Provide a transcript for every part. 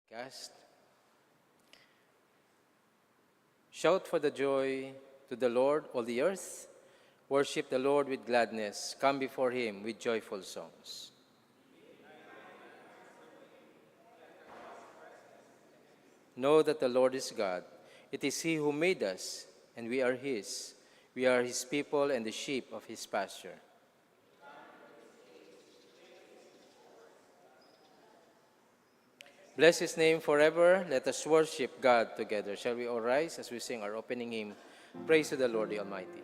Cast. Shout for the joy to the Lord, all the earth. Worship the Lord with gladness. Come before him with joyful songs. Know that the Lord is God. It is he who made us, and we are his. We are his people and the sheep of his pasture. Bless his name forever. Let us worship God together. Shall we all rise as we sing our opening hymn? Praise to the Lord the Almighty.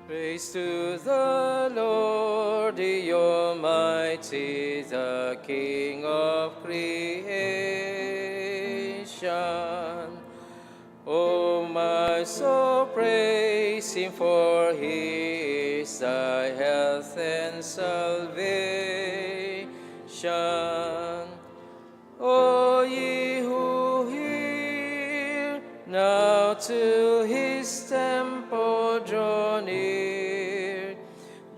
Praise to the Lord the Almighty, the King of creation. O my soul, praise him, for he is thy health and salvation. O ye who hear, now to his temple draw near.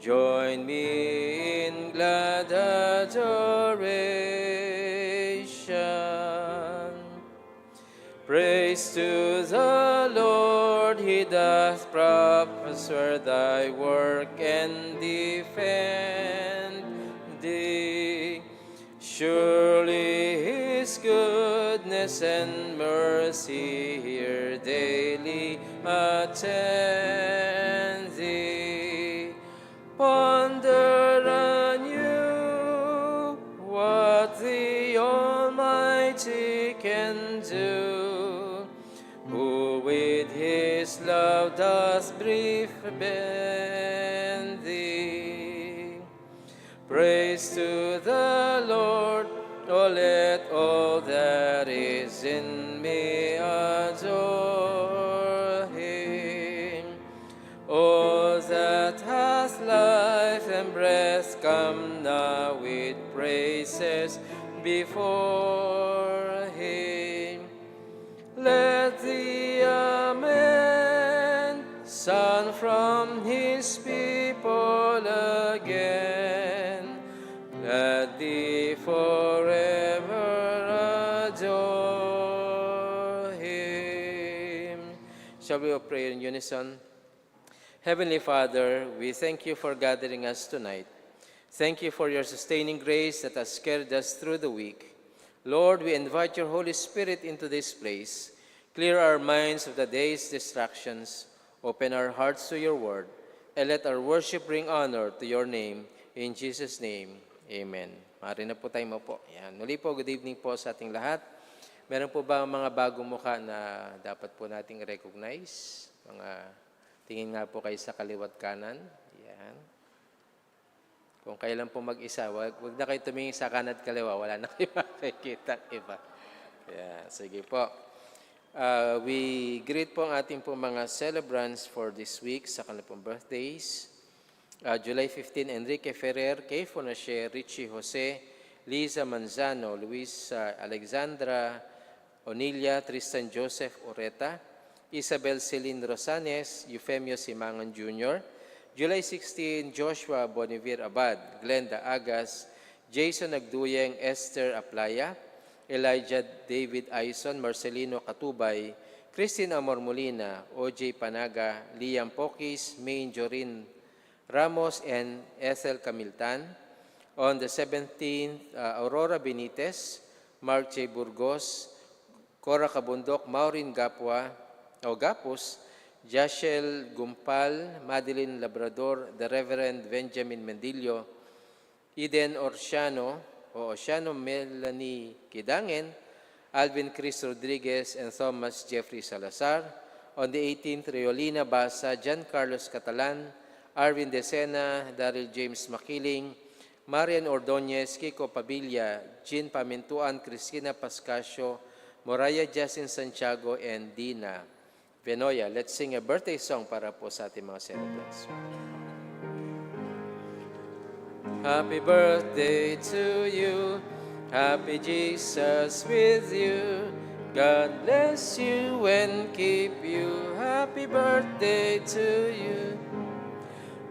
Join me in glad adoration. Praise to the Lord, he doth prosper thy work and defend thee. Surely his goodness and mercy here daily attend thee. Ponder anew what the Almighty can do, who with his love doth befriend thee. Praise to the Lord, oh let all that is in me adore him. All that hath life and breath, come now with praises before him. Let the Amen sound from his people again. Let thee forever adore him. Shall we all pray in unison? Heavenly Father, we thank you for gathering us tonight. Thank you for your sustaining grace that has carried us through the week. Lord, we invite your Holy Spirit into this place. Clear our minds of the day's distractions. Open our hearts to your word. And let our worship bring honor to your name. In Jesus' name, amen. Maaari na po tayo po. Yan. Muli po, good evening po sa ating lahat. Meron po ba mga bagong mukha na dapat po nating recognize? Tingin nga po kayo sa kaliwat kanan. Yan. Kung kailan po mag-isa, wag na kayo tumingin sa kanan at kaliwa. Wala na kayo makikita iba. Yan. Sige po. We greet po ang ating po mga celebrants for this week sa kanilang birthdays. July 15, Enrique Ferrer, Kay Fonache, Richie Jose, Liza Manzano, Luis Alexandra Onilia, Tristan Joseph Oreta, Isabel Celine Rosanes, Eufemio Simangan Jr., July 16, Joshua Bonivir Abad, Glenda Agas, Jason Nagduyeng, Esther Aplaya, Elijah David Aison, Marcelino Katubay, Christine Amor Molina, OJ Panaga, Liam Pokis, Maine Jorin Ramos, and Ethel Camiltan. On the 17th, Aurora Benitez, Mark J. Burgos, Cora Cabundok, Maureen Gapwa, Gapus, Jashel Gumpal, Madeline Labrador, the Reverend Benjamin Mendillo, Eden Orsiano, Melanie Kidangen, Alvin Chris Rodriguez, and Thomas Jeffrey Salazar. On the 18th, Riolina Basa, John Carlos Catalan, Arvin Decena, Daryl James Makiling, Marian Ordonez, Kiko Pabilla, Jean Pamintuan, Cristina Pascasio, Moraya Justin Santiago, and Dina Venoya. Let's sing a birthday song para po sa ating mga celebrants. Happy birthday to you, happy Jesus with you. God bless you and keep you. Happy birthday to you.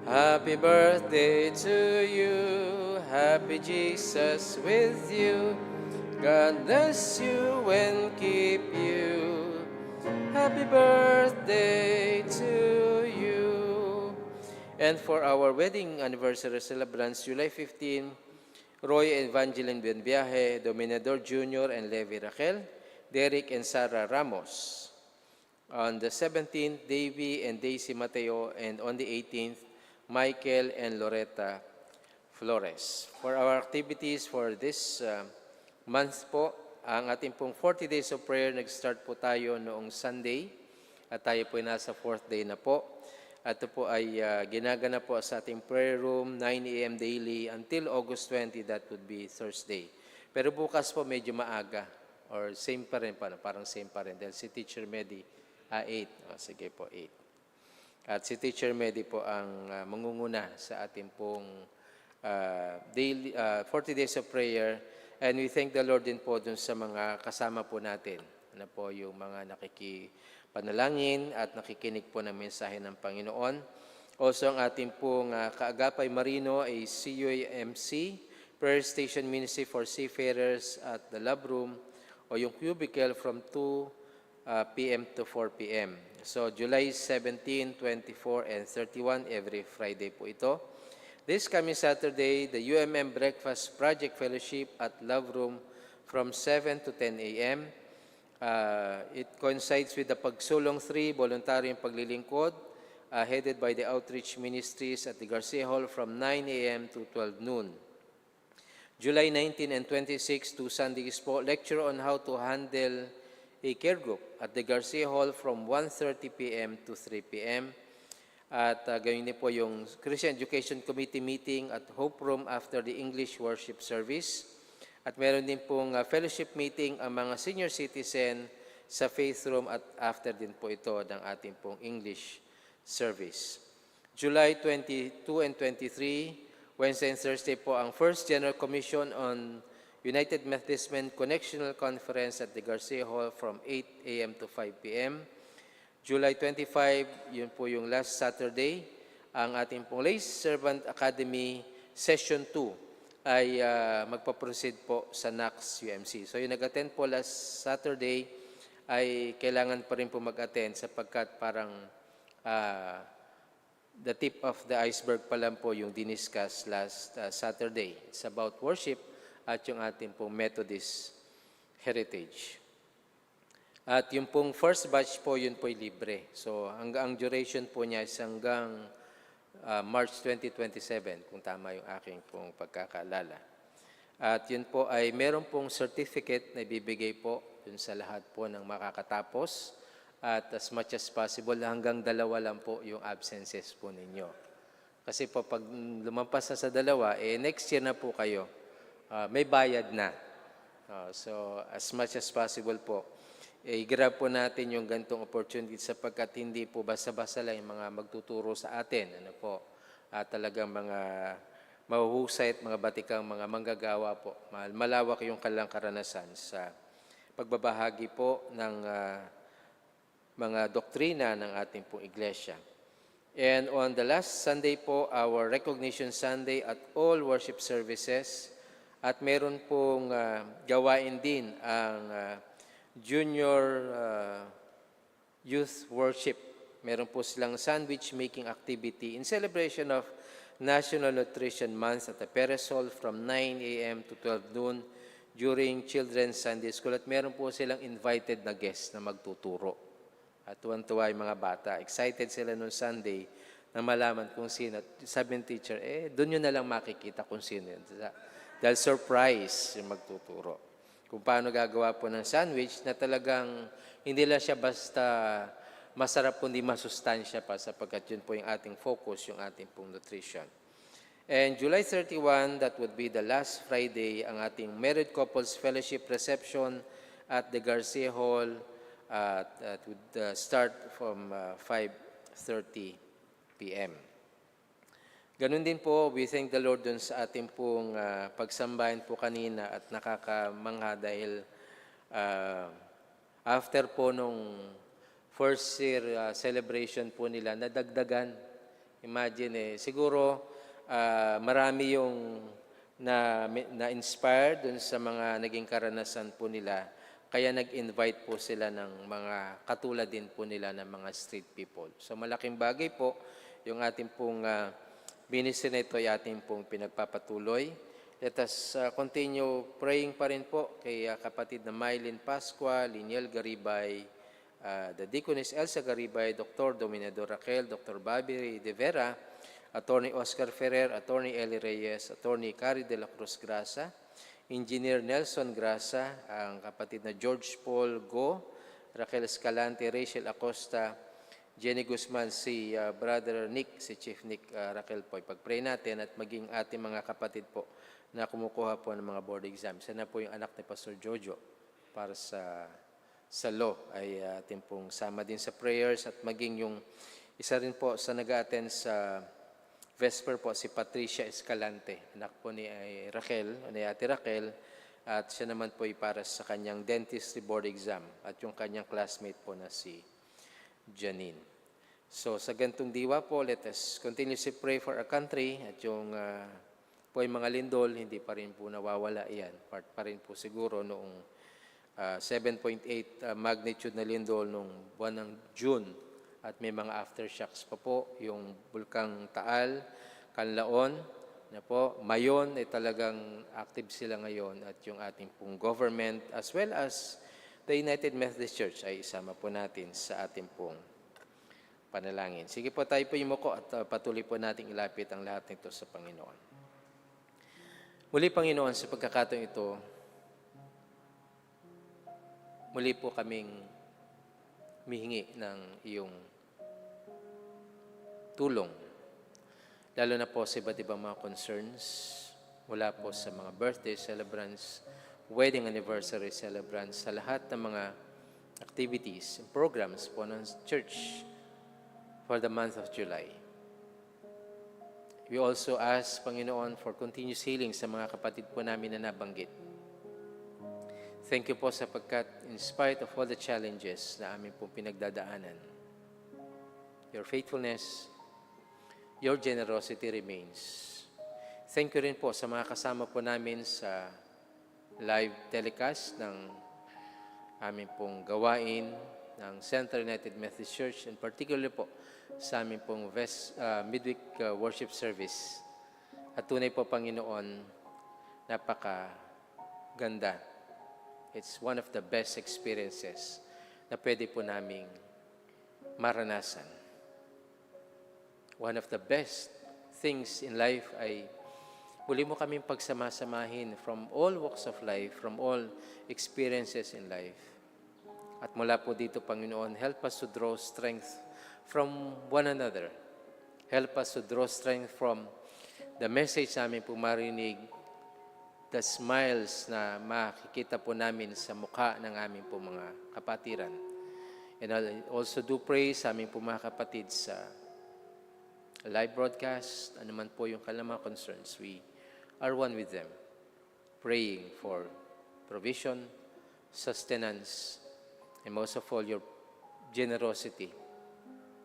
Happy birthday to you. Happy Jesus with you. God bless you and keep you. Happy birthday to you. And for our wedding anniversary celebrants, July 15, Roy Evangeline Bienviaje, Dominador Jr. and Levi Raquel, Derek and Sarah Ramos. On the 17th, Davy and Daisy Mateo, and on the 18th, Michael and Loretta Flores. For our activities for this month po, ang ating pong 40 days of prayer, nag-start po tayo noong Sunday at tayo po ay nasa 4th day na po. At ito po ay ginaganap po sa ating prayer room, 9 a.m. daily until August 20, that would be Thursday. Pero bukas po medyo maaga, or same pa rin, parang same pa rin, dahil si Teacher Medi, 8. O, sige po, 8. At si Teacher Medi po ang mangunguna sa ating pong daily, 40 days of prayer. And we thank the Lord din po dun sa mga kasama po natin, na po yung mga nakikipanalangin at nakikinig po ng mensahe ng Panginoon. Also, ang ating pong Kaagapay Marino ay CUAMC, Prayer Station Ministry for Seafarers at the Love Room, o yung cubicle from 2 p.m. to 4 p.m. So, July 17, 24, and 31, every Friday po ito. This coming Saturday, the UMM Breakfast Project Fellowship at Love Room from 7 to 10 a.m. It coincides with the Pagsulong 3 Voluntaryong Paglilingkod headed by the Outreach Ministries at the Garcia Hall from 9 a.m. to 12 noon. July 19 and 26, 2 Sundays po, lecture on how to handle a care group at the Garcia Hall from 1:30 p.m. to 3 p.m. At gayon din po yung Christian Education Committee meeting at Hope Room after the English worship service. At meron din pong fellowship meeting ang mga senior citizen sa Faith Room at after din po ito ng ating pong English service. July 22 and 23, Wednesday and Thursday po ang First General Commission on United Methodist Men Connectional Conference at the Garcia Hall from 8 a.m. to 5 p.m. July 25, yun po yung last Saturday, ang ating pong Lay Servant Academy Session 2 ay magpaproceed po sa NACS UMC. So yung nag-attend po last Saturday ay kailangan pa rin po mag-attend sapagkat parang the tip of the iceberg pa lang po yung diniscuss last Saturday. It's about worship at yung ating pong Methodist heritage. At yung pong first batch po, yun po'y libre. So, ang duration po niya is hanggang March 2027, kung tama yung aking pong pagkakaalala. At yun po ay meron pong certificate na ibibigay po dun sa lahat po ng makakatapos. At as much as possible, hanggang 2 lang po yung absences po ninyo. Kasi po pag lumampas na sa 2, next year na po kayo, may bayad na. So, as much as possible po, i-grab po natin yung gantong opportunity sapagkat hindi po basta-basta lang yung mga magtuturo sa atin. Ano po, talagang mga mahuhusay at mga batikang mga manggagawa po. Malawak yung kanilang karanasan sa pagbabahagi po ng mga doktrina ng ating pong iglesia. And on the last Sunday po, our Recognition Sunday at all worship services. At meron pong gawain din ang Junior Youth Worship. Meron po silang sandwich making activity in celebration of National Nutrition Month at the Peresol from 9 a.m. to 12 noon during Children's Sunday School. At meron po silang invited na guest na magtuturo. At tuwan-tuwa yung mga bata. Excited sila noong Sunday na malaman kung sino. Sabi ng teacher, doon yun na lang makikita kung sino yun. Dahil surprise yung magtuturo. Kung paano gagawa po ng sandwich na talagang hindi lang siya basta masarap kundi masustansya pa sapagkat yun po yung ating focus, yung ating pong nutrition. And July 31, that would be the last Friday, ang ating Married Couples Fellowship Reception at the Garcia Hall. That would start from 5:30 p.m. Ganun din po, we thank the Lord dun sa ating pong pagsambahin po kanina at nakakamangha dahil After po nung first year celebration po nila, nadagdagan. Imagine siguro marami yung na-inspire dun sa mga naging karanasan po nila. Kaya nag-invite po sila ng mga katulad din po nila ng mga street people. So malaking bagay po yung ating pong ministry na ito ay ating pong pinagpapatuloy. Let us continue praying pa rin po kay kapatid na Mylene Pascua, Liniel Garibay, the Deaconess Elsa Garibay, Dr. Dominador Raquel, Dr. Bobby De Vera, Attorney Oscar Ferrer, Attorney Eli Reyes, Attorney Cari de la Cruz Grasa, Engineer Nelson Grasa, ang kapatid na George Paul Go, Raquel Escalante, Rachel Acosta, Jenny Guzman, si Brother Nick, si Chief Nick Raquel po. Pag-pray natin at maging ating mga kapatid po na kumukuha po ng mga board exams. Sana po yung anak ni Pastor Jojo para sa law ay ating pong sama din sa prayers at maging yung isa rin po sa nag-attend sa Vesper po si Patricia Escalante, anak po ni Raquel, ni Ate Raquel, at siya naman po ay para sa kanyang dentistry board exam at yung kanyang classmate po na si Janine. So sa gantong diwa po, let us continuously pray for our country at yung po yung mga lindol, hindi pa rin po nawawala yan. Part pa rin po siguro noong 7.8 magnitude na lindol noong buwan ng June at may mga aftershocks pa po. Yung Bulkang Taal, Canlaon, na po, Mayon ay talagang active sila ngayon at yung ating pong government as well as the United Methodist Church ay isama po natin sa ating pong panalangin. Sige po tayo po yumuko at patuloy po nating ilapit ang lahat nito sa Panginoon. Muli, Panginoon, sa pagkakataon ito, muli po kaming humihingi ng iyong tulong, lalo na po sa iba't ibang mga concerns, mula po sa mga birthday celebrants, wedding anniversary celebrants, sa lahat ng mga activities and programs po ng church for the month of July. We also ask, Panginoon, for continuous healing sa mga kapatid po namin na nabanggit. Thank you po sapagkat in spite of all the challenges na amin pong pinagdadaanan, your faithfulness, your generosity remains. Thank you rin po sa mga kasama po namin sa live telecast ng amin pong gawain ng Central United Methodist Church, and particularly po sa amin pong midweek worship service. At tunay po, Panginoon, napakaganda. It's one of the best experiences na pwede po naming maranasan. One of the best things in life ay muli mo kaming pagsamasamahin from all walks of life, from all experiences in life. At mula po dito, Panginoon, help us to draw strength from one another. Help us to draw strength from the message namin po marinig, the smiles na makikita po namin sa mukha ng aming po mga kapatiran. And I also do pray sa aming po mga kapatid sa live broadcast, anuman po yung kanilang mga concerns. We are one with them, praying for provision, sustenance, and most of all, your generosity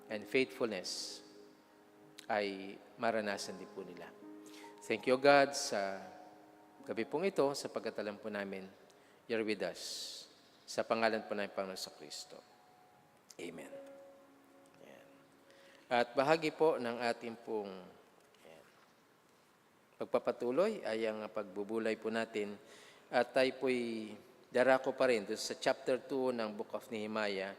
and faithfulness ay maranasan din po nila. Thank you, God, sa gabi pong ito, sa pagkatalam po namin, you're with us. Sa pangalan po ng Panginoon sa Kristo. Amen. Ayan. At bahagi po ng ating pong pagpapatuloy ay ang pagbubulay po natin. At tayo po'y darako pa rin sa chapter 2 ng Book of Nehemiah.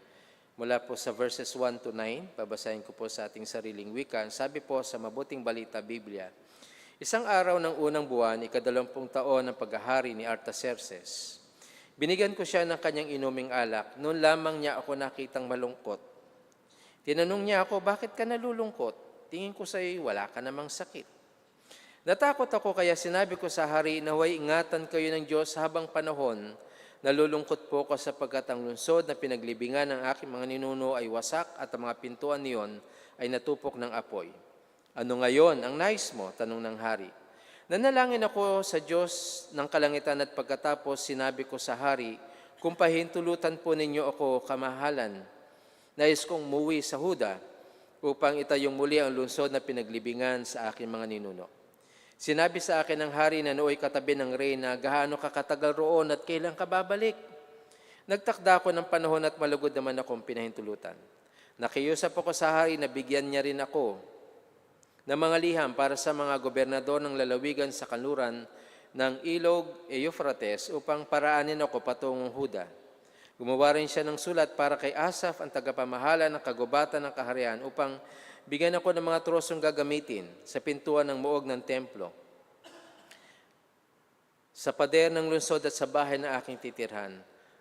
Mula po sa verses 1 to 9, babasahin ko po sa ating sariling wika. Sabi po sa Mabuting Balita Biblia, isang araw ng unang buwan, 20 taon ng paghahari ni Artaxerxes. Binigyan ko siya ng kanyang inuming alak. Noon lamang niya ako nakitang malungkot. Tinanong niya ako, bakit ka nalulungkot? Tingin ko sa iyo, wala ka namang sakit. Natakot ako kaya sinabi ko sa hari, naway ingatan kayo ng Diyos habang panahon. Nalulungkot po ako sapagkat ang lungsod na pinaglibingan ng aking mga ninuno ay wasak at ang mga pintuan niyon ay natupok ng apoy. Ano ngayon ang nais mo? Tanong ng hari. Nanalangin ako sa Diyos ng kalangitan at pagkatapos sinabi ko sa hari, kung pahintulutan po ninyo ako, kamahalan, nais kong umuwi sa Huda upang itayong muli ang lungsod na pinaglibingan sa aking mga ninuno. Sinabi sa akin ng hari na nooy katabi ng reyna, gaano ka katagal roon at kailan ka babalik? Nagtakda ako ng panahon at malugod naman akong pinahintulutan. Nakiusap ako sa hari na bigyan niya rin ako ng mga liham para sa mga gobernador ng lalawigan sa kanluran ng ilog Euphrates upang paraanin ako patungong Huda. Gumawa rin siya ng sulat para kay Asaph, ang tagapamahala ng kagubatan ng kaharian, upang bigyan ako ng mga trosong gagamitin sa pintuan ng muog ng templo, sa pader ng lungsod at sa bahay na aking titirhan.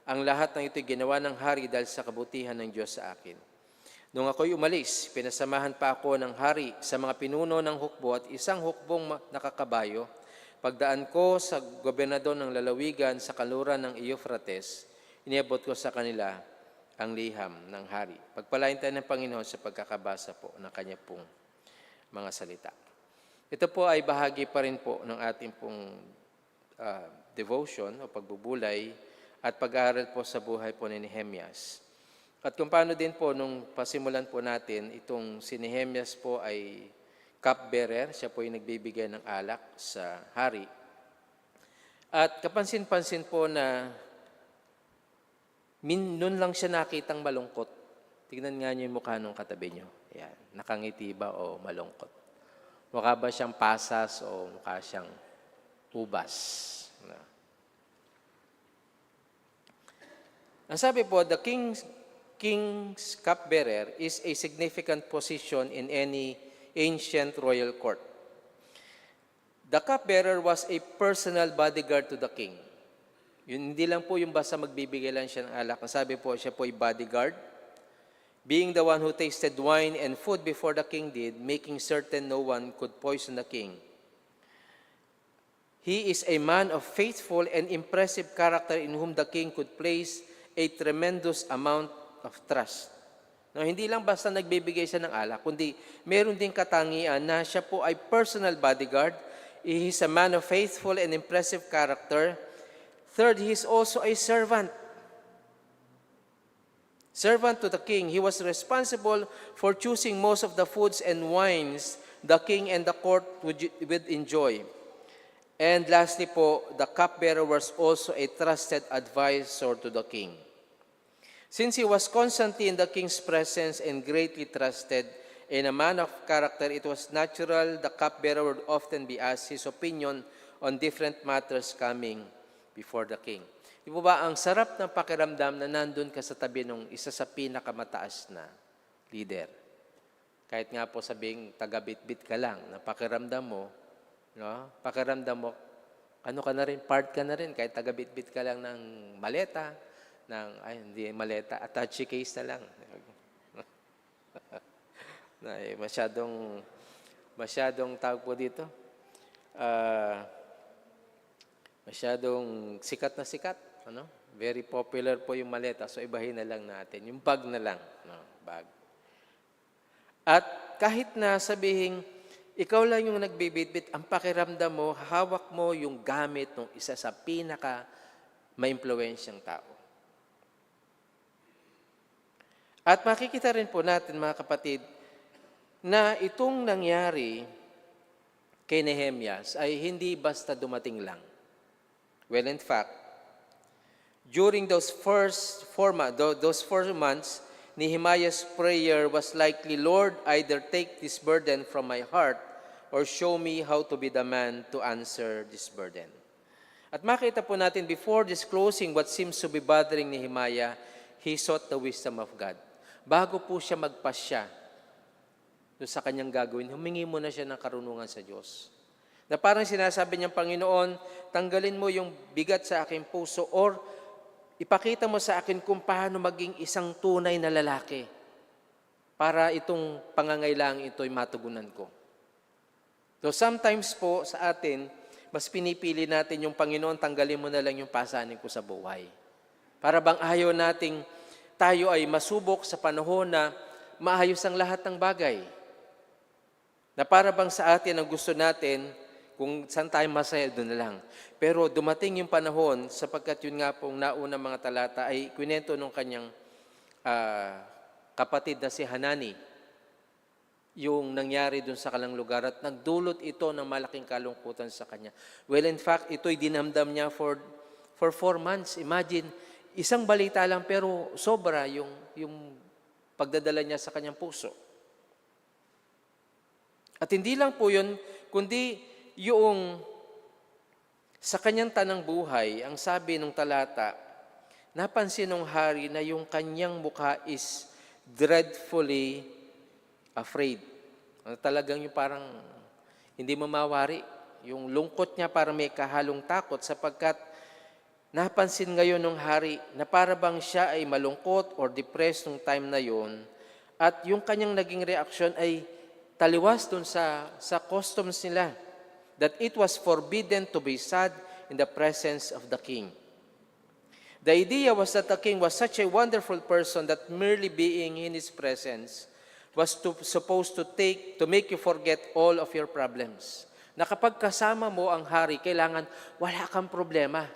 Ang lahat ng ito'y ginawa ng hari dahil sa kabutihan ng Diyos sa akin. Nung ako'y umalis, pinasamahan pa ako ng hari sa mga pinuno ng hukbo at isang hukbong nakakabayo. Pagdaan ko sa gobernador ng lalawigan sa kanluran ng Euphrates, iniabot ko sa kanila ang liham ng hari. Pagpalain tayo ng Panginoon sa pagkakabasa po ng kanya pong mga salita. Ito po ay bahagi pa rin po ng ating pong devotion o pagbubulay at pag-aaral po sa buhay po ni Nehemias. At kung paano din po nung pasimulan po natin, itong si Nehemias po ay cupbearer, siya po ay nagbibigay ng alak sa hari. At kapansin-pansin po na noon lang siya nakitang malungkot. Tignan nga niyo yung mukha nung katabi niyo. Ayan, nakangiti ba o malungkot? Mukha ba siyang pasas o mukha siyang ubas? Ang sabi po, the king's cupbearer is a significant position in any ancient royal court. The cupbearer was a personal bodyguard to the king. Yun, hindi lang po yung basta magbibigay lang siya ng alak. Ang sabi po, siya po ay bodyguard. Being the one who tasted wine and food before the king did, making certain no one could poison the king. He is a man of faithful and impressive character in whom the king could place a tremendous amount of trust. No, hindi lang basta nagbibigay siya ng alak, kundi meron din katangian na siya po ay personal bodyguard. He is a man of faithful and impressive character. Third, he is also a servant. Servant to the king. He was responsible for choosing most of the foods and wines the king and the court would enjoy. And lastly po, the cupbearer was also a trusted advisor to the king. Since he was constantly in the king's presence and greatly trusted, and a man of character, it was natural the cupbearer would often be asked his opinion on different matters coming before the king. Di po ba, ang sarap ng pakiramdam na nandun ka sa tabi ng isa sa pinakamataas na leader. Kahit nga po sabing taga-bit-bit ka lang, na pakiramdam mo, no? Pakiramdam mo, ano ka na rin, part ka na rin, kahit taga-bit-bit ka lang ng maleta, hindi maleta, attache case na lang. Masyadong tawag po dito, masyadong sikat na sikat. Ano? Very popular po yung maleta, so ibahin na lang natin. Yung bag na lang. No? Bag. At kahit na sabihin, ikaw lang yung nagbibitbit, ang pakiramdam mo, hawak mo yung gamit ng isa sa pinaka maimpluwensyang tao. At makikita rin po natin, mga kapatid, na itong nangyari kay Nehemias ay hindi basta dumating lang. Well, in fact, during those first 4 months, Nehemiah's prayer was likely, Lord, either take this burden from my heart or show me how to be the man to answer this burden. At makita po natin, before disclosing what seems to be bothering Nehemiah, he sought the wisdom of God. Bago po siya magpasya doon sa kanyang gagawin, humingi muna siya ng karunungan sa Diyos. Na parang sinasabi niyang, Panginoon, tanggalin mo yung bigat sa aking puso or ipakita mo sa akin kung paano maging isang tunay na lalaki para itong pangangailangan ito'y matugunan ko. So sometimes po sa atin, mas pinipili natin yung Panginoon, tanggalin mo na lang yung pasanin ko sa buhay. Para bang ayaw nating tayo ay masubok sa panahon na maayos ang lahat ng bagay. Na para bang sa atin ang gusto natin, Kung saan tayo masaya, doon na lang. Pero dumating yung panahon, sapagkat yun nga pong nauna mga talata, ay kwento nung kanyang kapatid na si Hanani, yung nangyari dun sa kalang lugar at nagdulot ito ng malaking kalungkutan sa kanya. Well, in fact, ito'y dinamdam niya for 4 months. Imagine, isang balita lang pero sobra yung pagdadala niya sa kanyang puso. At hindi lang po yun, kundi yung sa kanyang tanang buhay, ang sabi ng talata, napansin ng hari na yung kanyang mukha is dreadfully afraid. Talagang yung parang hindi mamawari. Yung lungkot niya parang may kahalong takot sapagkat napansin ngayon ng hari na para bang siya ay malungkot or depressed nung time na yon at yung kanyang naging reaksyon ay taliwas dun sa customs nila that it was forbidden to be sad in the presence of the king. The idea was that the king was such a wonderful person that merely being in his presence was supposed to make you forget all of your problems. Na kapag kasama mo ang hari, kailangan wala kang problema.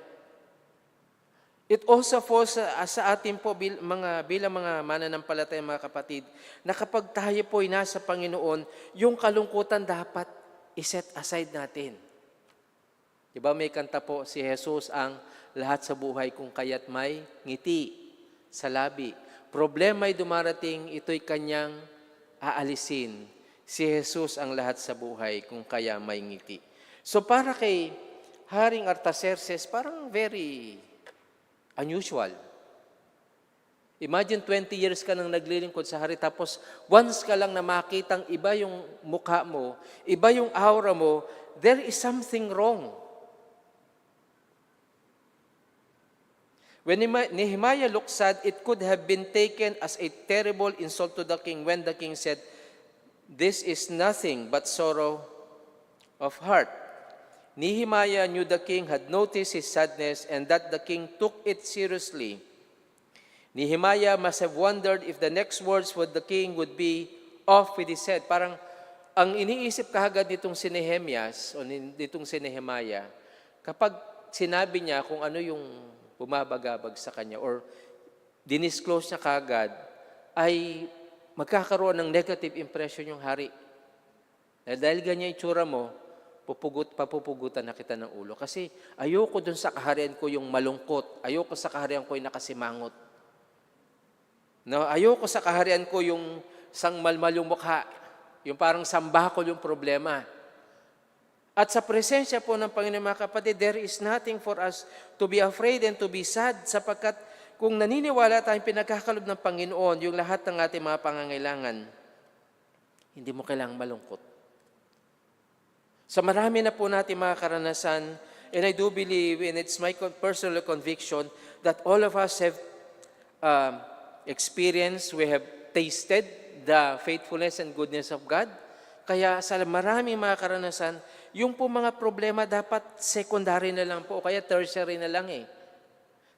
It also falls sa atin po bilang mga mananampalataya, mga kapatid, na kapag tayo po ay nasa Panginoon, yung kalungkutan dapat iset aside natin. Diba may kanta po, si Jesus ang lahat sa buhay kung kaya't may ngiti sa labi. Problema ay dumarating, ito'y kanyang aalisin. Si Jesus ang lahat sa buhay kung kaya may ngiti. So para kay Haring Artaxerxes, parang very unusual. Imagine 20 years ka nang naglilingkod sa hari, tapos once ka lang na makitang iba yung mukha mo, iba yung aura mo, there is something wrong. When Nehemiah looked sad, it could have been taken as a terrible insult to the king when the king said, "This is nothing but sorrow of heart." Nehemiah knew the king had noticed his sadness and that the king took it seriously. Nehemiah must have wondered if the next words with the king would be off with his head. Parang ang iniisip kahagad nitong si Nehemias o nitong si Nehemiah, kapag sinabi niya kung ano yung bumabagabag sa kanya or dinisclose niya kahagad, ay magkakaroon ng negative impression yung hari. Dahil ganyan itsura mo, papupugutan na kita ng ulo. Kasi ayoko dun sa kaharian ko yung malungkot. Ayoko sa kaharian ko yung nakasimangot. No, ayoko sa kaharian ko yung sangmalmal yung mukha. Yung parang sambakol yung problema. At sa presensya po ng Panginoon, mga kapatid, there is nothing for us to be afraid and to be sad sapagkat kung naniniwala tayong pinagkakalob ng Panginoon, yung lahat ng ating mga pangangailangan, hindi mo kailangang malungkot. Sa marami na po natin mga karanasan, and I do believe, and it's my personal conviction, that all of us have experienced, we have tasted the faithfulness and goodness of God. Kaya sa maraming mga karanasan, yung po mga problema dapat secondary na lang po, o kaya tertiary na lang eh.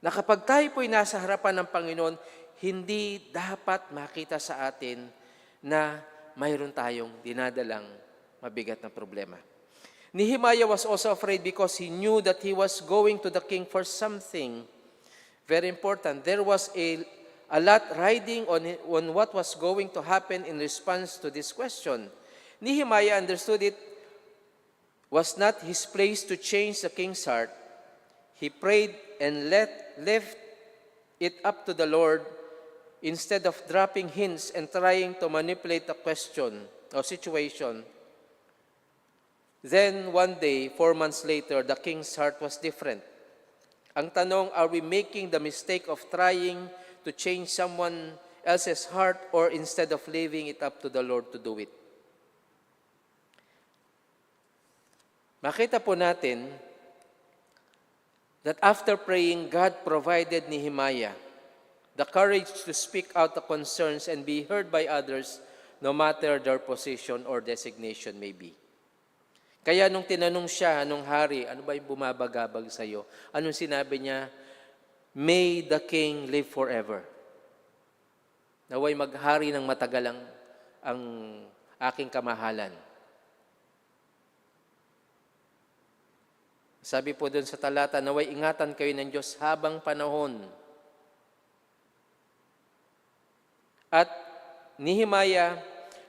Na kapag tayo po'y nasa harapan ng Panginoon, hindi dapat makita sa atin na mayroon tayong dinadalang mabigat na problema. Nehemiah was also afraid because he knew that he was going to the king for something very important. There was a lot riding on what was going to happen in response to this question. Nehemiah understood it was not his place to change the king's heart. He prayed and left it up to the Lord instead of dropping hints and trying to manipulate the question or situation. Then one day, 4 months later, the king's heart was different. Ang tanong, are we making the mistake of trying to change someone else's heart or instead of leaving it up to the Lord to do it? Makita po natin that after praying, God provided Nehemiah the courage to speak out the concerns and be heard by others, no matter their position or designation may be. Kaya nung tinanong siya nung hari, ano ba yung bumabagabag sa iyo? Anong sinabi niya? May the king live forever. Naway maghari ng matagal ang aking kamahalan. Sabi po doon sa talata, naway ingatan kayo ng Diyos habang panahon. At Nehemiah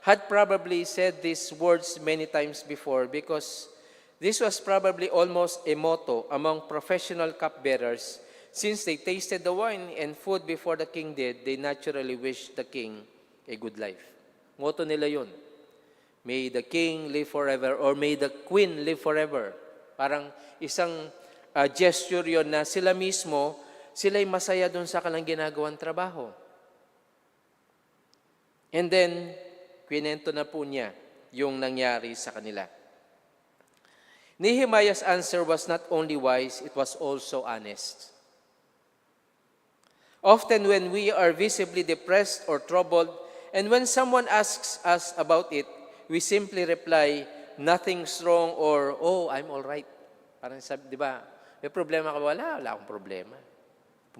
had probably said these words many times before because this was probably almost a motto among professional cupbearers. Since they tasted the wine and food before the king did, they naturally wished the king a good life. Motto nila yun. May the king live forever or may the queen live forever. Parang isang gesture yon na sila mismo, sila'y masaya doon sa kanilang ginagawang trabaho. And then, kwento na po niya yung nangyari sa kanila. Nehemiah's answer was not only wise, it was also honest. Often when we are visibly depressed or troubled, and when someone asks us about it, we simply reply, nothing's wrong or, oh, I'm all right. Parang sabi, di ba, may problema ka? Wala akong problema.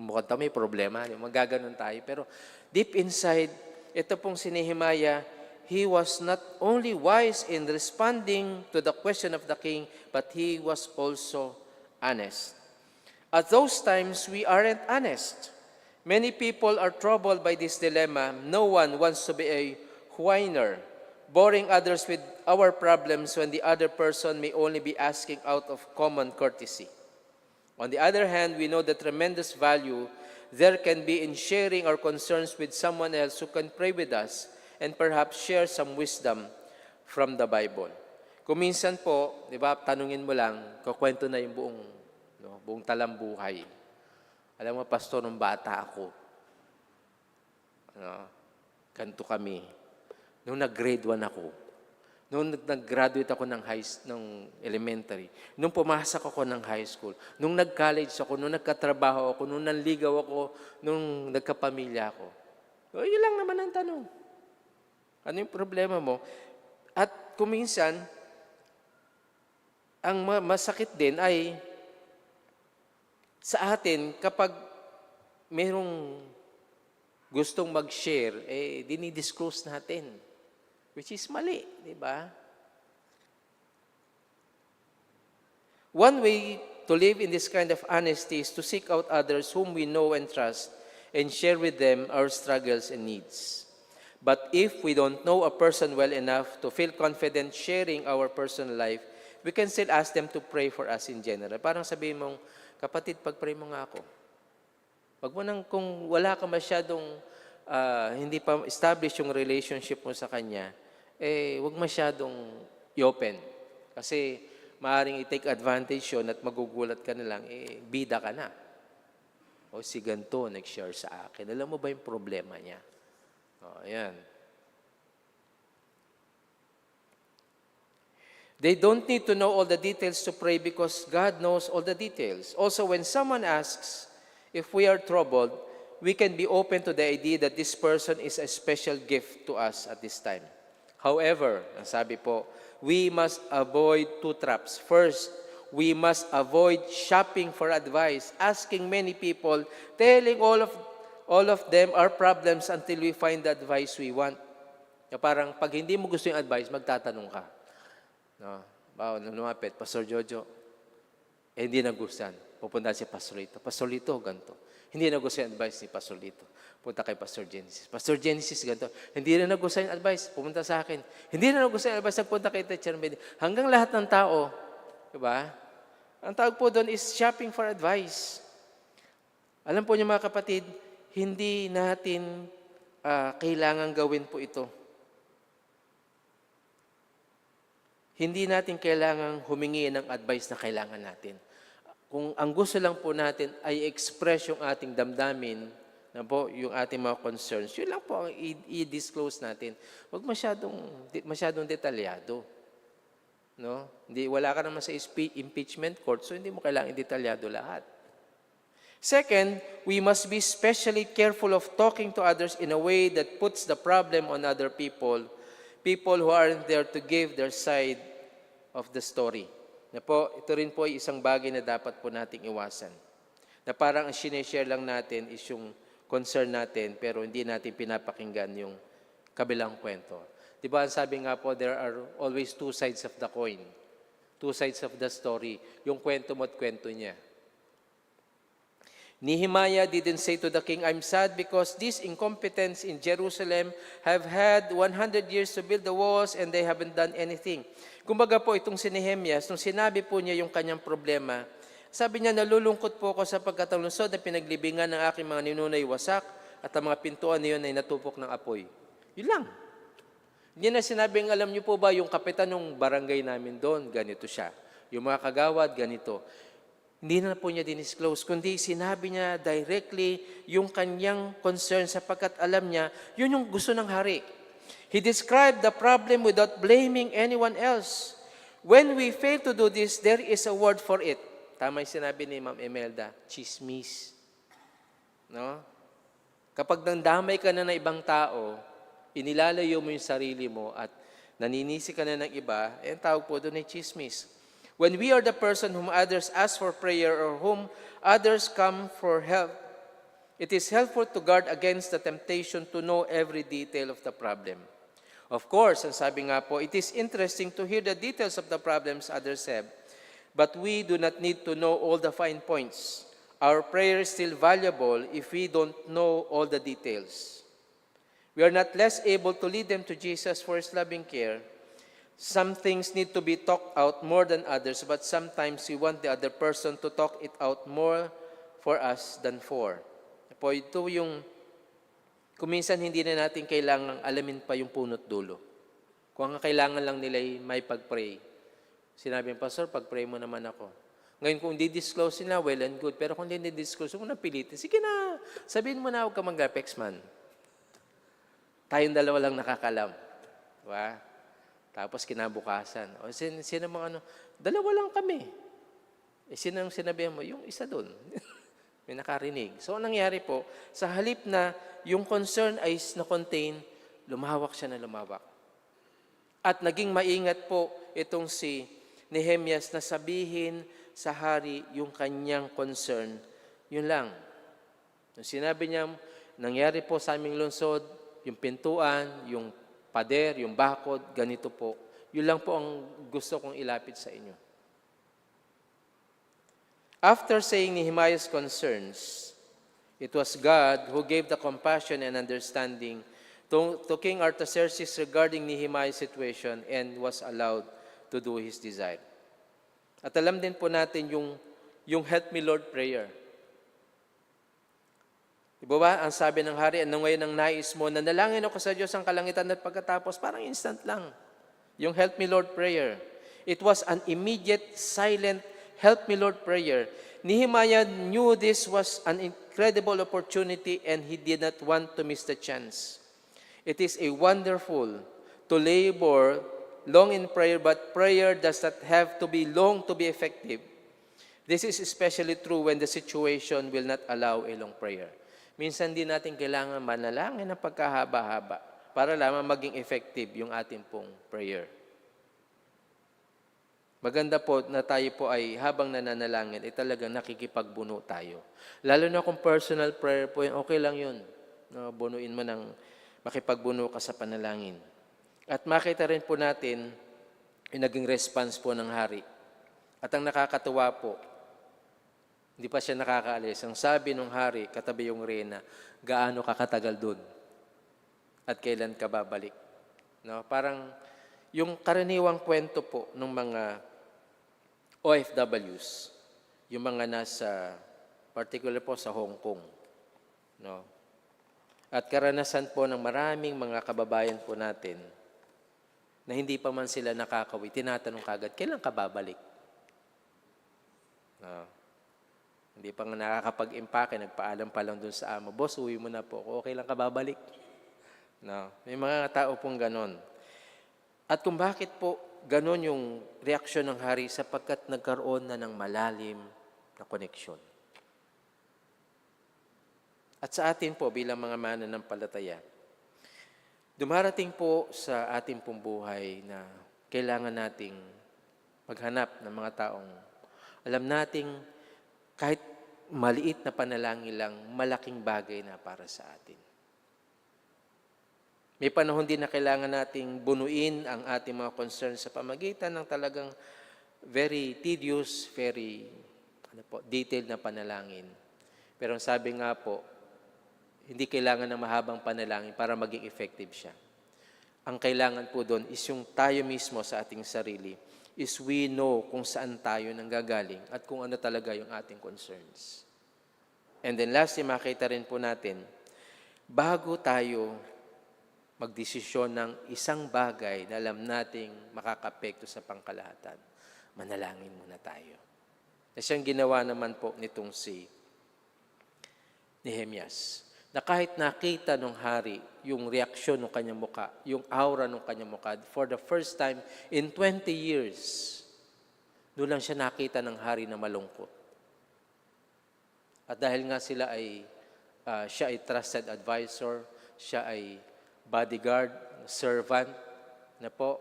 Mukhang may problema. Magaganon tayo. Pero deep inside, ito pong si Nehemiah, he was not only wise in responding to the question of the king, but he was also honest. At those times, we aren't honest. Many people are troubled by this dilemma. No one wants to be a whiner, boring others with our problems when the other person may only be asking out of common courtesy. On the other hand, we know the tremendous value there can be in sharing our concerns with someone else who can pray with us and perhaps share some wisdom from the Bible. Kung minsan po, di ba, tanungin mo lang, kukwento na yung buong talambuhay. Alam mo, pastor, nung bata ako, ganito kami. Nung nag-grade 1 ako, nung nag-graduate ako ng elementary, nung pumasok ako ng high school, nung nag-college ako, nung nagkatrabaho ako, nung nanligaw ako, nung nagkapamilya ako. O, yun lang naman ang tanong. Ano yung problema mo? At kuminsan, ang masakit din ay sa atin, kapag mayroong gustong mag-share, dinidisclose natin. Which is mali, di ba? One way to live in this kind of honesty is to seek out others whom we know and trust and share with them our struggles and needs. But if we don't know a person well enough to feel confident sharing our personal life, we can still ask them to pray for us in general. Parang sabihin mong, kapatid, pag-pray mo nga ako. Wag mo nang, kung wala ka masyadong, hindi pa establish yung relationship mo sa kanya, wag masyadong i-open. Kasi maaaring i-take advantage yun at magugulat ka na lang, bida ka na. O si ganito, nag-share sa akin. Alam mo ba yung problema niya? O, ayan. They don't need to know all the details to pray because God knows all the details. Also, when someone asks if we are troubled, we can be open to the idea that this person is a special gift to us at this time. However, ang sabi po, we must avoid two traps. First, we must avoid shopping for advice, asking many people, telling all of them our problems until we find the advice we want. Parang pag hindi mo gusto yung advice, magtatanong ka. No, lumapit, Pastor Jojo, hindi nagustuhan. Pupunta si Pastor Lito. Pastor Lito, ganito. Hindi nagustuhan yung advice ni Pastor Lito. Punta kay Pastor Genesis. Pastor Genesis, ganito. Hindi na nagustuhan yung advice. Pumunta sa akin. Hindi na nagustuhan yung advice. Nagpunta kay Teacher Medi. Hanggang lahat ng tao, diba? Ang tawag po doon is shopping for advice. Alam po niyo mga kapatid, hindi natin kailangan gawin po ito. Hindi natin kailangang humingi ng advice na kailangan natin. Kung ang gusto lang po natin ay express yung ating damdamin, na po, yung ating mga concerns, yun lang po ang i-disclose natin. Huwag masyadong detalyado. No? Wala ka naman sa impeachment court, so hindi mo kailangan detalyado lahat. Second, we must be especially careful of talking to others in a way that puts the problem on other people who aren't there to give their side of the story. Na po, ito rin po ay isang bagay na dapat po nating iwasan. Na parang ang sineshare lang natin is yung concern natin, pero hindi natin pinapakinggan yung kabilang kwento. Diba, sabi nga po, there are always two sides of the coin. Two sides of the story. Yung kwento mo at kwento niya. Nehemiah didn't say to the king, I'm sad because these incompetents in Jerusalem have had 100 years to build the walls and they haven't done anything. Kumbaga po, itong si Nehemias, nung sinabi po niya yung kanyang problema, sabi niya, nalulungkot po ako sapagkat ang lungsod na pinaglibingan ng aking mga ninunay wasak at ang mga pintuan niyon ay natupok ng apoy. Yun lang. Hindi na sinabing, alam niyo po ba, yung kapitan ng barangay namin doon, ganito siya. Yung mga kagawad, ganito. Hindi na po niya dinisclose, kundi sinabi niya directly yung kanyang concern sapagkat alam niya, yun yung gusto ng hari. He described the problem without blaming anyone else. When we fail to do this, there is a word for it. Tama yung sinabi ni Ma'am Imelda, chismis. No? Kapag nandamay ka na ng ibang tao, inilalayo mo yung sarili mo at naninisi ka na ng iba, ang tawag po doon ay chismis. When we are the person whom others ask for prayer or whom others come for help, it is helpful to guard against the temptation to know every detail of the problem. Of course, ang sabi nga po, it is interesting to hear the details of the problems others have, but we do not need to know all the fine points. Our prayer is still valuable if we don't know all the details. We are not less able to lead them to Jesus for His loving care. Some things need to be talked out more than others, but sometimes we want the other person to talk it out more for us than for. Po, ito yung, kuminsan hindi na natin kailangang alamin pa yung punot dulo. Kung ang kailangan lang nila ay may pag-pray. Sinabi ng pastor, pag-pray mo naman ako. Ngayon kung di-disclose nila, well and good. Pero kung hindi di-disclose, huwag mo na pilitin. Sige na, sabihin mo na, huwag ka mag-apex man. Tayong dalawa lang nakakalam. Diba? Tapos kinabukasan. O sino mga ano, dalawa lang kami. Sino ang sinabihan mo? Yung isa doon. May nakarinig. So, anong nangyari po, sa halip na yung concern ay na-contain, lumawak siya na lumawak. At naging maingat po itong si Nehemias na sabihin sa hari yung kanyang concern. Yun lang. Nung sinabi niya, nangyari po sa aming lungsod, yung pintuan, yung pader, yung bakod, ganito po. Yun lang po ang gusto kong ilapit sa inyo. After saying Nehemiah's concerns, it was God who gave the compassion and understanding to King Artaxerxes regarding Nehemiah's situation and was allowed to do his desire. At alam din po natin yung help me Lord prayer. Diba ba? Ang sabi ng hari, ano ngayon ang nais mo? Nanalangin ako sa Diyos ang kalangitan at pagkatapos, parang instant lang. Yung help me Lord prayer. It was an immediate, silent, help me Lord prayer. Nehemiah knew this was an incredible opportunity and he did not want to miss the chance. It is a wonderful to labor long in prayer, but prayer does not have to be long to be effective. This is especially true when the situation will not allow a long prayer. Minsan din natin kailangan manalangin ng pagkahaba-haba para lamang maging effective yung ating pong prayer. Maganda po na tayo po ay habang nananalangin, ay talagang nakikipagbuno tayo. Lalo na kung personal prayer po, okay lang yun. No, bunuin mo ng makipagbuno ka sa panalangin. At makita rin po natin yung naging response po ng hari. At ang nakakatuwa po, hindi pa siya nakakaalis. Ang sabi ng hari, katabi yung reyna, gaano ka katagal doon? At kailan ka babalik? No? Parang yung karaniwang kwento po ng mga OFWs, yung mga nasa, particular po sa Hong Kong. No? At karanasan po ng maraming mga kababayan po natin na hindi pa man sila nakakawi, tinatanong kagad, kailan ka babalik? No? Hindi pa nga nakakapag-impake, nagpaalam pa lang dun sa amo, boss, uwi mo na po. Okay lang ka babalik? No. May mga tao pong ganon. At kung bakit po ganon yung reaksyon ng hari sapagkat nagkaroon na ng malalim na koneksyon. At sa atin po bilang mga mananampalataya, dumarating po sa ating pong buhay na kailangan nating maghanap ng mga taong alam nating kahit maliit na panalangin lang, malaking bagay na para sa atin. May panahon din na kailangan nating bunuin ang ating mga concerns sa pamagitan ng talagang very tedious, very detailed na panalangin. Pero ang sabi nga po, hindi kailangan ng mahabang panalangin para maging effective siya. Ang kailangan po doon is yung tayo mismo sa ating sarili, is we know kung saan tayo nanggagaling at kung ano talaga yung ating concerns. And then lastly, makita rin po natin, bago tayo magdesisyon ng isang bagay na alam nating makakapekto sa pangkalahatan, manalangin muna tayo. Na siyang ginawa naman po nitong si Nehemias, na kahit nakita ng hari yung reaksyon ng kanyang muka, yung aura ng kanyang muka, for the first time in 20 years, doon lang siya nakita ng hari na malungkot. At dahil nga siya ay trusted advisor, siya ay bodyguard, servant, na po,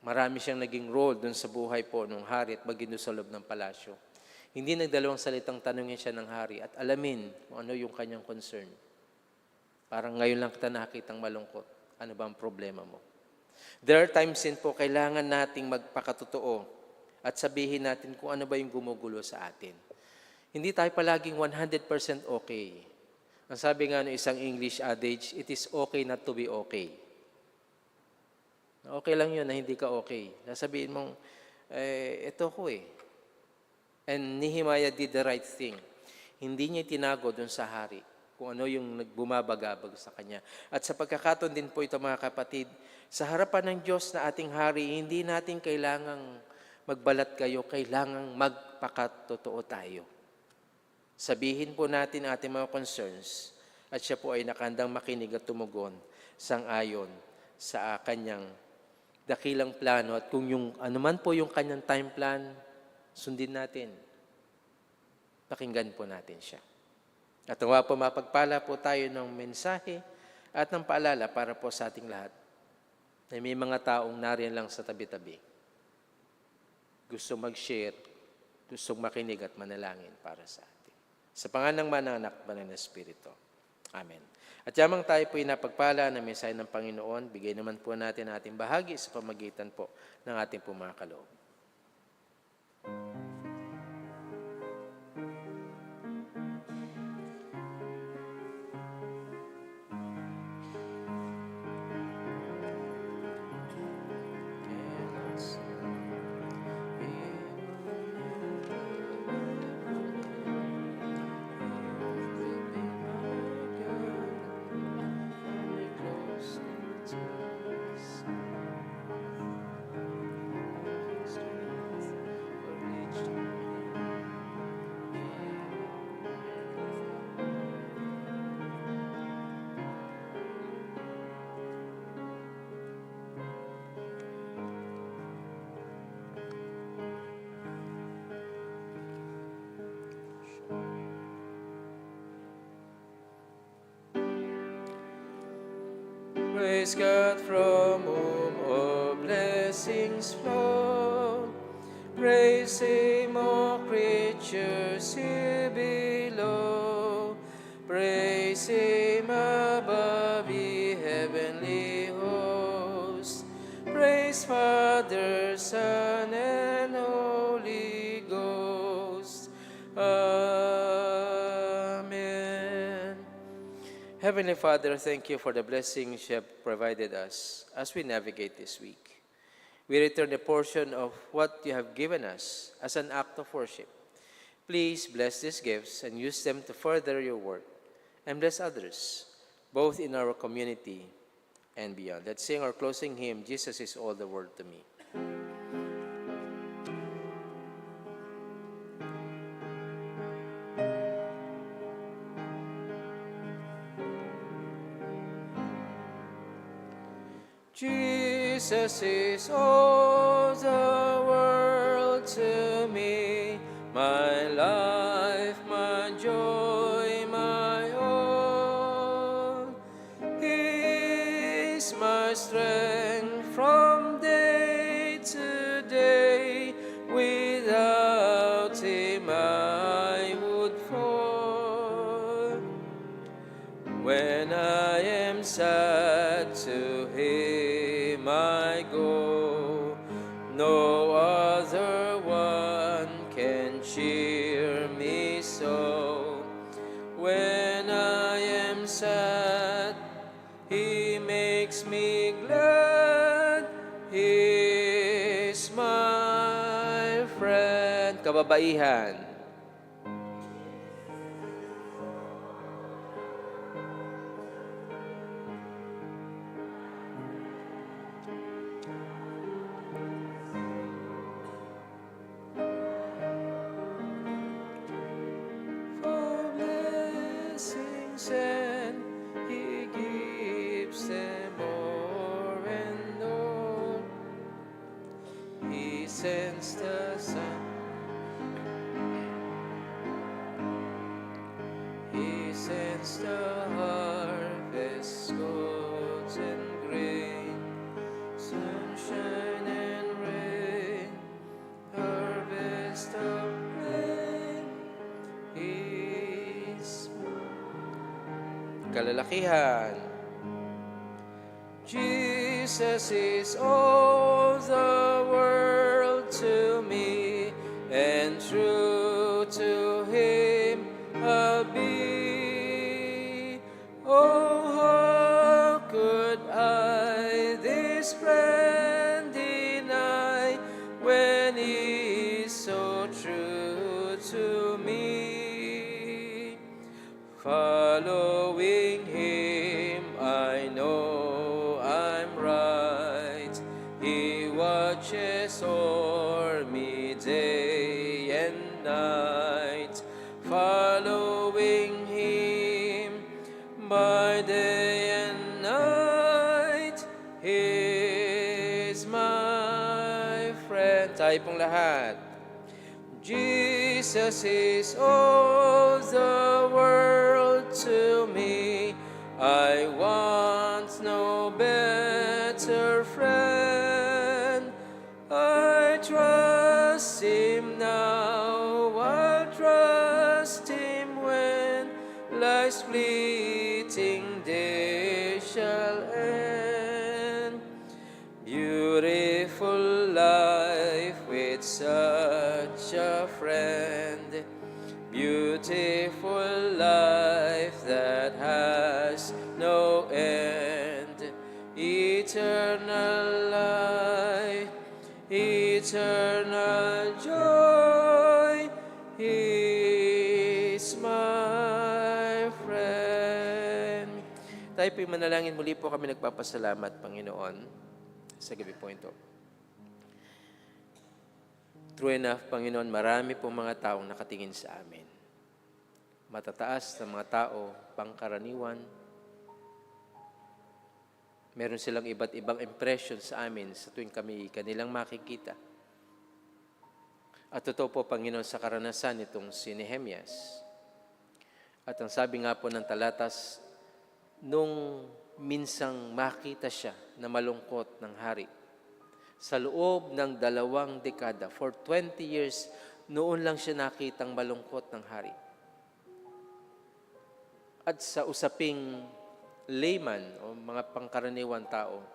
marami siyang naging role doon sa buhay po ng hari at maging doon sa loob ng palasyo. Hindi nagdalawang salitang tanungin siya ng hari at alamin kung ano yung kanyang concern. Parang ngayon lang kita nakitang malungkot. Ano ba ang problema mo? There are times din po kailangan nating magpakatotoo at sabihin natin kung ano ba yung gumugulo sa atin. Hindi tayo palaging 100% okay. Ang sabi nga ng isang English adage, it is okay not to be okay. Okay lang yun na hindi ka okay. Sasabihin mong, ito ko eh. And Nehemiah did the right thing. Hindi niya tinago dun sa hari kung ano yung nagbumabagabag sa kanya. At sa pagkakataon din po ito mga kapatid, sa harapan ng Diyos na ating hari, hindi natin kailangang magbalat kayo, kailangang magpakatotoo tayo. Sabihin po natin ating mga concerns at siya po ay nakandang makinig at tumugon sang-ayon sa kanyang dakilang plano at kung yung anuman po yung kanyang time plan, sundin natin. Pakinggan po natin siya. At nawa po mapagpala po tayo ng mensahe at ng paalala para po sa ating lahat na may mga taong nariyan lang sa tabi-tabi. Gusto mag-share, gusto makinig at manalangin para sa atin. Sa pangalan ng Anak, Banal na Espiritu. Amen. At yamang tayo po napagpala ng mensahe ng Panginoon, bigay naman po natin ang ating bahagi sa pamagitan po ng ating po mga kaloob. Praise God from whom all blessings flow. Praise Him, all creatures here below. Praise Him above, ye heavenly hosts. Praise Father, Son, and Holy Ghost. Amen. Heavenly Father, thank you for the blessings you have provided us as we navigate this week. We return a portion of what you have given us as an act of worship. Please bless these gifts and use them to further your work and bless others, both in our community and beyond. Let's sing our closing hymn, Jesus is all the world to me. Jesus is all the world to me, my life, my joy, my all. He is my strength from day to day. Without Him I would fall. When I am sad, to Him I go, no other am sad, He makes me glad. He is my friend. Kababaihan. For blessings and He gives them more and more. He sends the sun. He sends the harvest, gold and grain, sunshine and rain, harvest of rain. His kalalakihan. Jesus is all the world to me, and true to Him I'll be. Oh, how could I this friend deny when He is so true to me? Following Him, I know I'm right. He watches o'er me day and night. Following Him by day and night, He is my friend. Tayo pong lahat. Jesus is all the world to me. I want no better friend. I trust Him now, I'll trust Him when life's fleeting days shall end. Beautiful life with such a friend. Beautiful life that has no end. Eternal life, eternal joy. He is my friend. Tayo po'y manalangin. Muli po kami nagpapasalamat, Panginoon, sa gabi po ito. True enough, Panginoon, marami pong mga taong nakatingin sa amin. Matataas na mga tao, pangkaraniwan. Meron silang iba't ibang impression sa amin sa tuwing kami kanilang makikita. At totoo po, Panginoon, sa karanasan itong si Nehemias. At ang sabi nga po ng talatas, nung minsang makita siya na malungkot ng hari, sa loob ng 2 dekada, for 20 years, noon lang siya nakitang malungkot ng hari. At sa usaping layman o mga pangkaraniwan tao,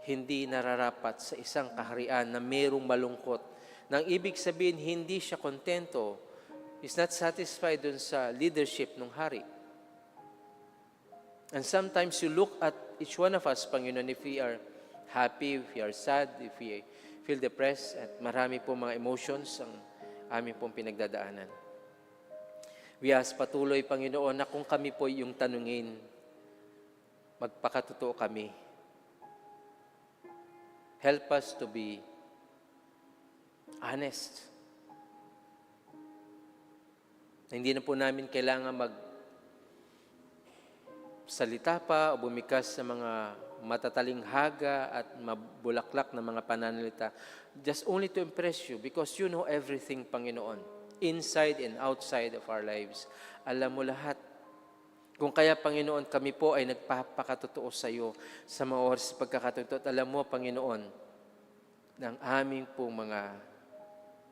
hindi nararapat sa isang kaharian na mayroong malungkot. Nang ibig sabihin, hindi siya kontento, is not satisfied dun sa leadership ng hari. And sometimes you look at each one of us, Panginoon, if we are happy, if we are sad, if we feel depressed, at marami po mga emotions ang aming pong pinagdadaanan. We ask patuloy, Panginoon, na kung kami po yung tanungin, magpakatotoo kami. Help us to be honest. Hindi na po namin kailangan salita pa o bumikas sa mga matatalinghaga at mabulaklak na mga pananalita, just only to impress you because you know everything, Panginoon, inside and outside of our lives. Alam mo lahat. Kung kaya, Panginoon, kami po ay nagpapakatotoo sa iyo sa mga oras pagkakatotoo. At alam mo, Panginoon, ng aming pong mga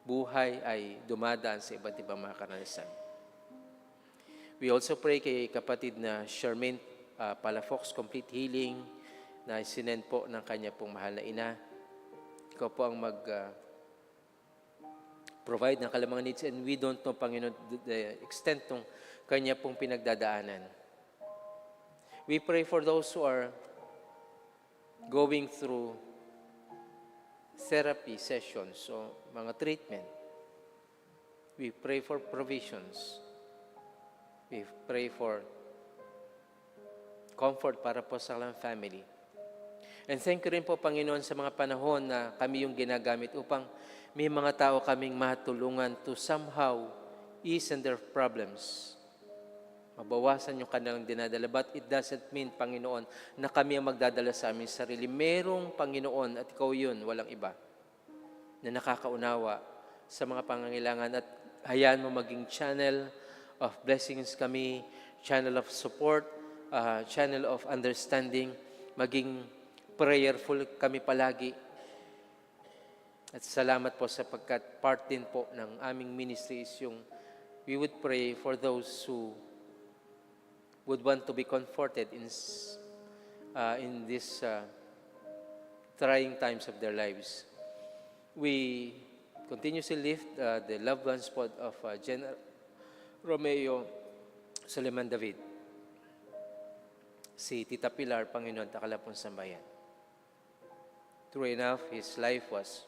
buhay ay dumadaan sa iba't ibang mga karanasan. We also pray kay kapatid na Charmaine Palafox, complete healing, na sinend po ng kanya pong mahal na ina. Ikaw po ang provide ng kanilang mga needs, and we don't know, Panginoon, the extent ng kanya pong pinagdadaanan. We pray for those who are going through therapy sessions, so mga treatment. We pray for provisions. We pray for comfort para po sa kanilang family. And thank you rin po, Panginoon, sa mga panahon na kami yung ginagamit upang may mga tao kaming matulungan to somehow ease their problems. Mabawasan yung kanilang dinadala. But it doesn't mean, Panginoon, na kami ang magdadala sa aming sarili. Merong Panginoon at ikaw yun, walang iba, na nakakaunawa sa mga pangangailangan at hayaan mo maging channel of blessings kami, channel of support, channel of understanding, maging prayerful kami palagi. At salamat po sapagkat part din po ng aming ministry is yung we would pray for those who would want to be comforted in this trying times of their lives. We continuously lift the loved ones of General Romeo Suleiman David, si Tita Pilar, Panginoon, Takalapon Sambayan. True enough, his life was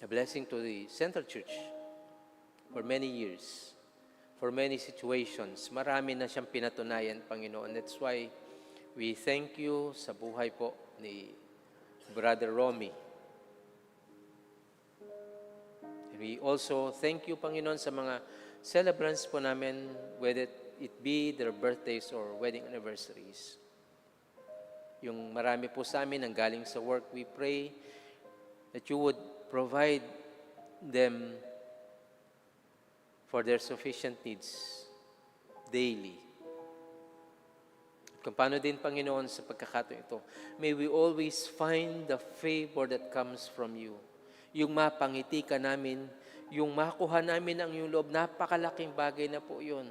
a blessing to the Central Church for many years, for many situations. Marami na siyang pinatunayan, Panginoon. That's why we thank you sa buhay po ni Brother Romy. We also thank you, Panginoon, sa mga celebrants po namin, whether it be their birthdays or wedding anniversaries. Yung marami po sa amin ang galing sa work, we pray that you would provide them for their sufficient needs daily. Kung paano din, Panginoon, sa pagkakataon ito, may we always find the favor that comes from you. Yung mapangiti ka namin, yung makuha namin ang iyong loob, napakalaking bagay na po yun.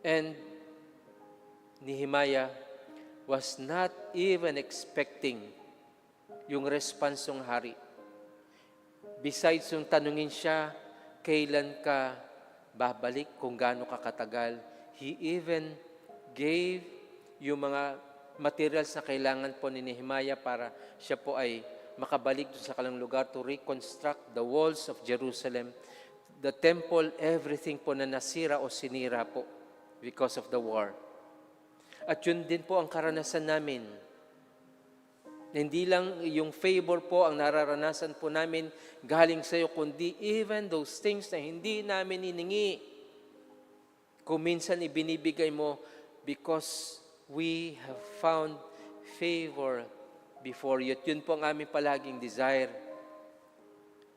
And Nehemiah was not even expecting yung response ng hari. Besides yung tanungin siya, kailan ka babalik, kung gaano ka katagal, he even gave yung mga materials na kailangan po ni Nehemiah para siya po ay makabalik sa kanilang lugar to reconstruct the walls of Jerusalem, the temple, everything po na nasira o sinira po because of the war. At yun din po ang karanasan namin. Hindi lang yung favor po ang nararanasan po namin galing sa iyo, kundi even those things na hindi namin hiningi, kung minsan ibinibigay mo because we have found favor before you. At yun po ang aming palaging desire.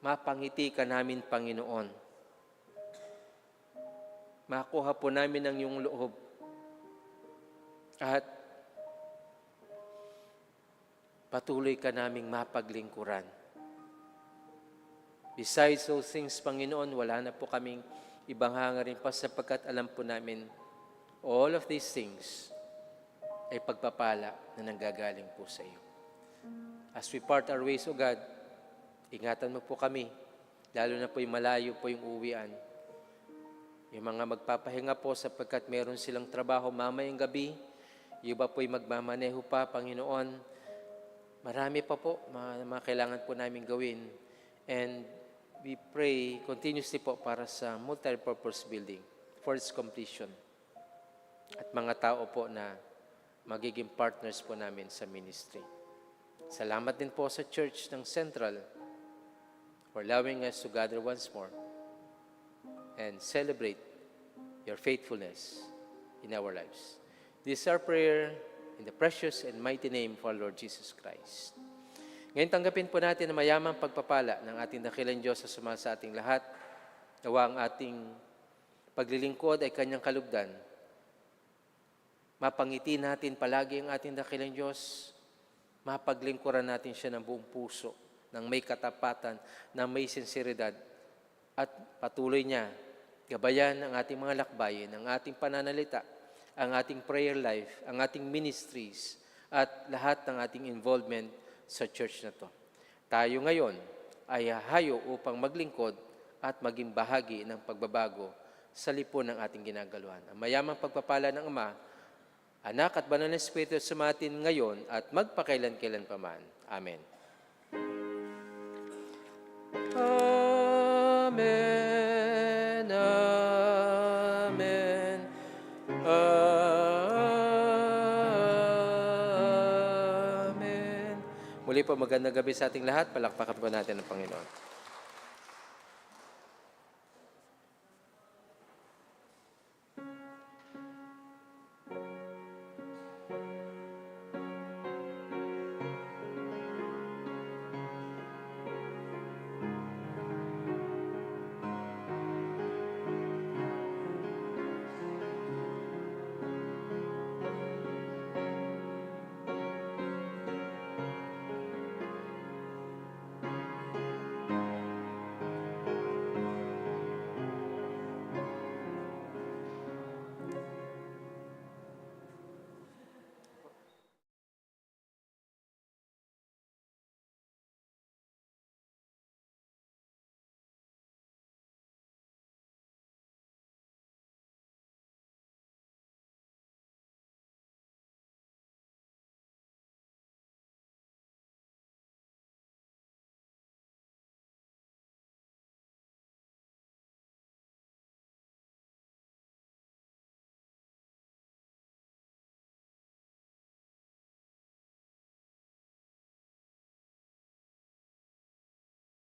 Mapangiti ka namin, Panginoon. Makuha po namin ang iyong loob. At patuloy ka naming mapaglingkuran. Besides those things, Panginoon, wala na po kaming ibang hangarin pa sapagkat alam po namin all of these things ay pagpapala na nanggagaling po sa iyo. As we part our ways, O God, ingatan mo po kami, lalo na po yung malayo po yung uwian. Yung mga magpapahinga po sapagkat meron silang trabaho mamayang gabi, yung iba po'y magmamaneho pa, Panginoon. Marami pa po mga kailangan po namin gawin. And we pray continuously po para sa multi-purpose building for its completion. At mga tao po na magiging partners po namin sa ministry. Salamat din po sa Church ng Central for allowing us to gather once more and celebrate your faithfulness in our lives. This is our prayer in the precious and mighty name of our Lord Jesus Christ. Ngayon tanggapin po natin ang mayamang pagpapala ng ating dakilang Diyos sa sumasa ating lahat. Nawa ang ating paglilingkod ay kanyang kalugdan. Mapangiti natin palagi ang ating dakilang Diyos. Mapaglingkuran natin siya ng buong puso, ng may katapatan, ng may sinseridad. At patuloy niya, gabayan ang ating mga lakbayin, ang ating pananalita, ang ating prayer life, ang ating ministries, at lahat ng ating involvement sa church na to. Tayo ngayon ay hahayo upang maglingkod at maging bahagi ng pagbabago sa lipon ng ating ginagaluhan. Ang mayamang pagpapala ng Ama, Anak at Banal na Espiritu sumatin ngayon at magpakailan-kailan paman. Amen. Amen. Amen. Amen. Muli po magandang gabi sa ating lahat. Palakpakan po natin ang Panginoon.